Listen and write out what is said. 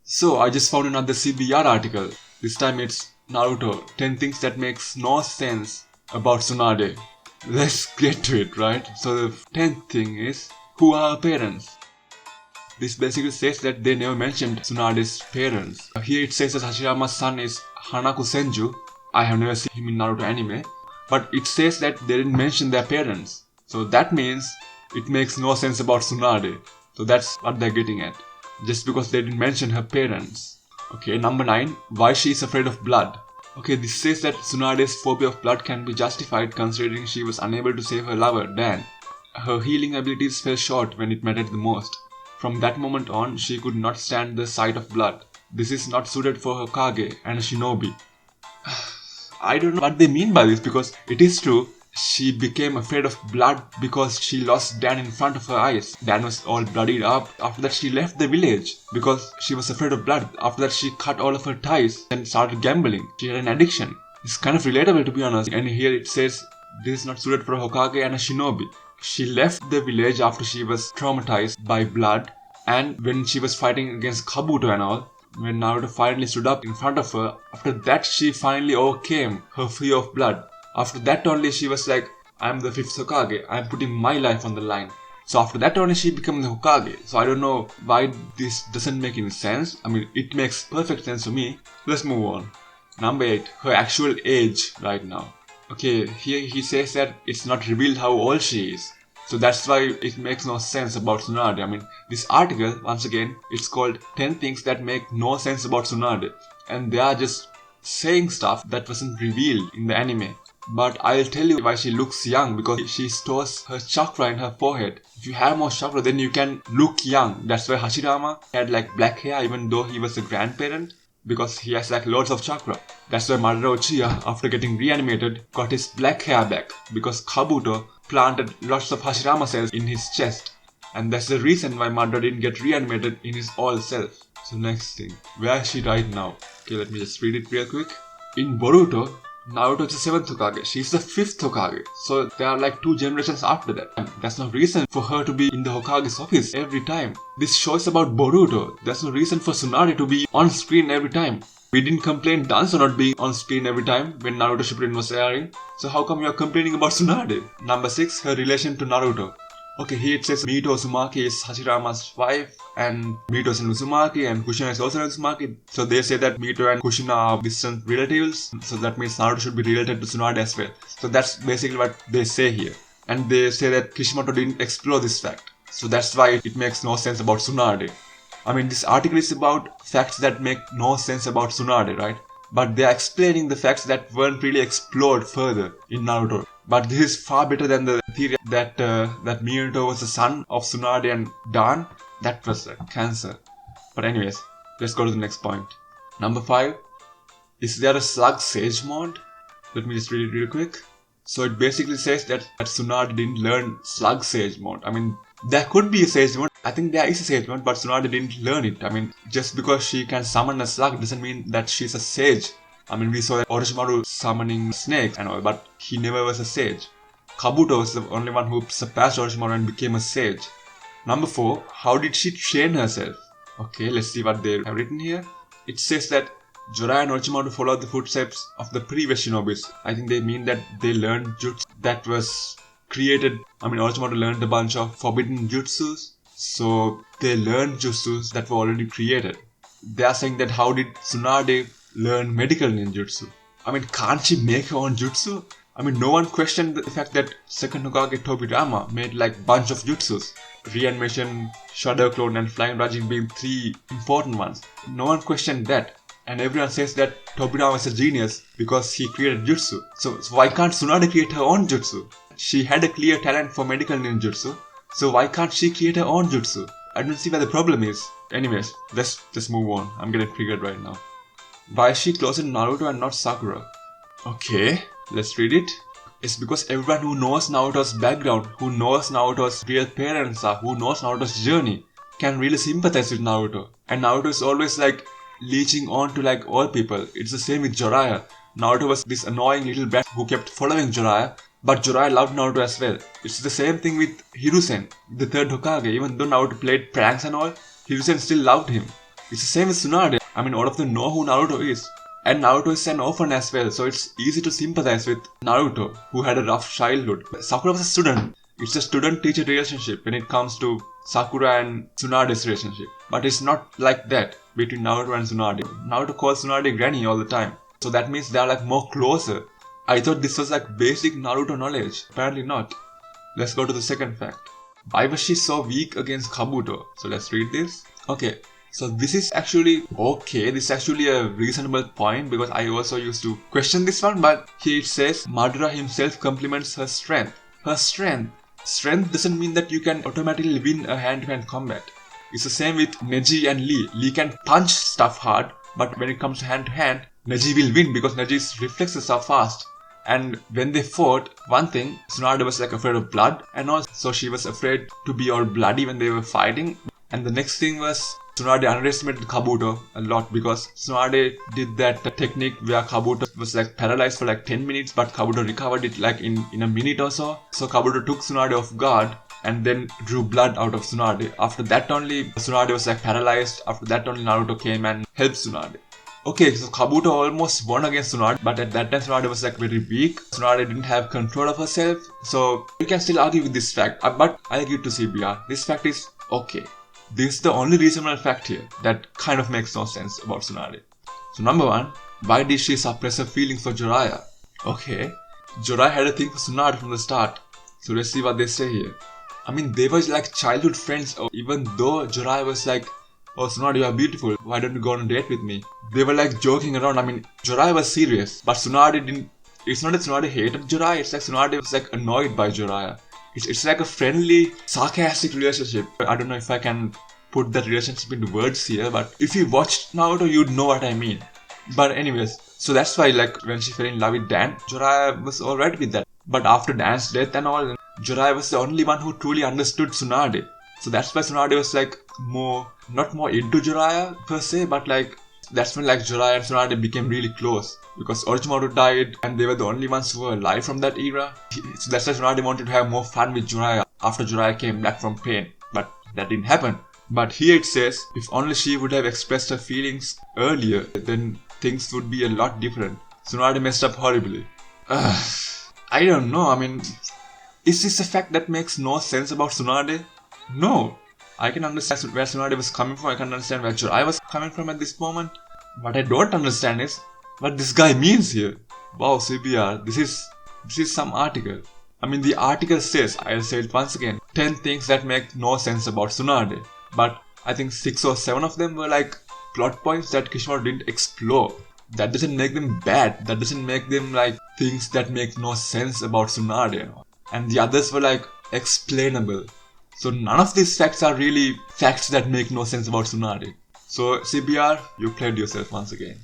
So I just found another CBR article. This time it's Naruto 10 things that makes no sense about Tsunade. Let's get to it, right? So the 10th thing is, who are her parents? This basically says that they never mentioned Tsunade's parents. Here it says that Hashirama's son is Hanaku Senju. I have never seen him in Naruto anime. But it says that they didn't mention their parents. So that means it makes no sense about Tsunade. So that's what they're getting at. Just because they didn't mention her parents. Okay, number 9. Why she is afraid of blood. Okay, this says that Tsunade's phobia of blood can be justified considering she was unable to save her lover, Dan. Her healing abilities fell short when it mattered the most. From that moment on, she could not stand the sight of blood. This is not suited for Hokage and a shinobi. I don't know what they mean by this because it is true. She became afraid of blood because she lost Dan in front of her eyes. Dan was all bloodied up. After that she left the village because she was afraid of blood. After that she cut all of her ties and started gambling. She had an addiction. It's kind of relatable to be honest. And here it says this is not suited for a Hokage and a shinobi. She left the village after she was traumatized by blood, and when she was fighting against Kabuto and all, when Naruto finally stood up in front of her, after that she finally overcame her fear of blood. After that only she was like, I'm the 5th Hokage, I'm putting my life on the line. So after that only she became the Hokage. So I don't know why this doesn't make any sense. I mean, it makes perfect sense to me. Let's move on. Number 8. Her actual age right now. Okay, here he says that it's not revealed how old she is. So that's why it makes no sense about Tsunade. I mean, this article, once again, it's called 10 things that make no sense about Tsunade. And they are just saying stuff that wasn't revealed in the anime. But I'll tell you why she looks young, because she stores her chakra in her forehead. If you have more chakra, then you can look young. That's why Hashirama had like black hair even though he was a grandparent, because he has like loads of chakra. That's why Madara Uchiha, after getting reanimated, got his black hair back, because Kabuto planted lots of Hashirama cells in his chest. And that's the reason why Madara didn't get reanimated in his old self. So next thing, where is she right now? Okay, let me just read it real quick. In Boruto, Naruto is the 7th Hokage. She's the 5th Hokage. So there are like 2 generations after that. And that's no reason for her to be in the Hokage's office every time. This show is about Boruto. There's no reason for Tsunade to be on screen every time. We didn't complain Danzo not being on screen every time when Naruto Shippuden was airing. So how come you're complaining about Tsunade? Number 6. Her relation to Naruto. Okay, here it says Mito Uzumaki is Hashirama's wife, and Mito is an Uzumaki, and Kushina is also an Uzumaki. So they say that Mito and Kushina are distant relatives, so that means Naruto should be related to Tsunade as well. So that's basically what they say here. And they say that Kishimoto didn't explore this fact. So that's why it makes no sense about Tsunade. I mean, this article is about facts that make no sense about Tsunade, right? But they are explaining the facts that weren't really explored further in Naruto. But this is far better than the theory that Minato was the son of Tsunade and Dan. That was a cancer. But anyways, let's go to the next point. Number 5. Is there a Slug Sage mod? Let me just read it real quick. So it basically says that Tsunade didn't learn Slug Sage mod. I mean, there could be a Sage mod. I think there is a Sage mod, but Tsunade didn't learn it. I mean, just because she can summon a slug doesn't mean that she's a sage. I mean, we saw Orochimaru summoning snakes and all, but he never was a sage. Kabuto was the only one who surpassed Orochimaru and became a sage. Number 4. How did she train herself? Okay, let's see what they have written here. It says that Jiraiya and Orochimaru followed the footsteps of the previous shinobis. I think they mean that they learned jutsu that was created. I mean, Orochimaru learned a bunch of forbidden jutsus. So they learned jutsus that were already created. They are saying that how did Tsunade learn medical ninjutsu? I mean, can't she make her own jutsu? I mean, no one questioned the fact that second Hokage Tobirama made like bunch of jutsus. Reanimation, Shadow Clone and Flying Rajin being 3 important ones. No one questioned that. And everyone says that Tobirama is a genius because he created jutsu. So why can't Tsunade create her own jutsu? She had a clear talent for medical ninjutsu. So why can't she create her own jutsu? I don't see where the problem is. Anyways, let's just move on. I'm getting triggered right now. Why is she closer to Naruto and not Sakura? Okay, let's read it. It's because everyone who knows Naruto's background, who knows Naruto's real parents are, who knows Naruto's journey, can really sympathize with Naruto. And Naruto is always like leeching on to like all people. It's the same with Jiraiya. Naruto was this annoying little brat who kept following Jiraiya, but Jiraiya loved Naruto as well. It's the same thing with Hiruzen, the 3rd Hokage. Even though Naruto played pranks and all, Hiruzen still loved him. It's the same with Tsunade. I mean, all of them know who Naruto is. And Naruto is an orphan as well, so it's easy to sympathize with Naruto, who had a rough childhood. Sakura was a student. It's a student-teacher relationship when it comes to Sakura and Tsunade's relationship. But it's not like that between Naruto and Tsunade. Naruto calls Tsunade Granny all the time. So that means they are like more closer. I thought this was like basic Naruto knowledge. Apparently not. Let's go to the second fact. Why was she so weak against Kabuto? So let's read this. Okay. So this is actually okay, this is actually a reasonable point because I also used to question this one, but here it says Madara himself compliments her strength. Her strength. Strength doesn't mean that you can automatically win a hand-to-hand combat. It's the same with Neji and Lee. Lee can punch stuff hard, but when it comes to hand-to-hand, Neji will win because Neji's reflexes are fast. And when they fought, one thing, Tsunade was like afraid of blood, and also she was afraid to be all bloody when they were fighting. And the next thing was Tsunade underestimated Kabuto a lot because Tsunade did that technique where Kabuto was like paralyzed for like 10 minutes, but Kabuto recovered it like in a minute or so. So Kabuto took Tsunade off guard and then drew blood out of Tsunade. After that only Tsunade was like paralyzed. After that only Naruto came and helped Tsunade. Okay, so Kabuto almost won against Tsunade, but at that time Tsunade was like very weak. Tsunade didn't have control of herself. So you can still argue with this fact, but I'll give it to CBR. This fact is okay. This is the only reasonable fact here that kind of makes no sense about Tsunade. So number one, why did she suppress her feelings for Jiraiya? Okay, Jiraiya had a thing for Tsunade from the start. So let's see what they say here. I mean, they were like childhood friends, even though Jiraiya was like, oh Tsunade, you are beautiful, why don't you go on a date with me? They were like joking around. I mean, Jiraiya was serious, but Tsunade didn't. It's not that Tsunade hated Jiraiya, it's like Tsunade was like annoyed by Jiraiya. It's like a friendly, sarcastic relationship. I don't know if I can put that relationship into words here, but if you watched Naruto, you'd know what I mean. But anyways, so that's why like when she fell in love with Dan, Jiraiya was alright with that. But after Dan's death and all, Jiraiya was the only one who truly understood Tsunade. So that's why Tsunade was like not more into Jiraiya per se, but like that's when like Jiraiya and Tsunade became really close. Because Orochimaru died and they were the only ones who were alive from that era. So that's why Tsunade wanted to have more fun with Jiraiya after Jiraiya came back from pain. But that didn't happen. But here it says, if only she would have expressed her feelings earlier, then things would be a lot different. Tsunade messed up horribly. I don't know, I mean, is this a fact that makes no sense about Tsunade? No. I can understand where Tsunade was coming from, I can understand where Jiraiya was coming from at this moment. What I don't understand is what this guy means here. Wow, CBR, this is some article. I mean, the article says, I'll say it once again, 10 things that make no sense about Tsunade. But I think 6 or 7 of them were like plot points that Kishimoto didn't explore. That doesn't make them bad. That doesn't make them like things that make no sense about Tsunade. And the others were like explainable. So none of these facts are really facts that make no sense about Tsunade. So CBR, you played yourself once again.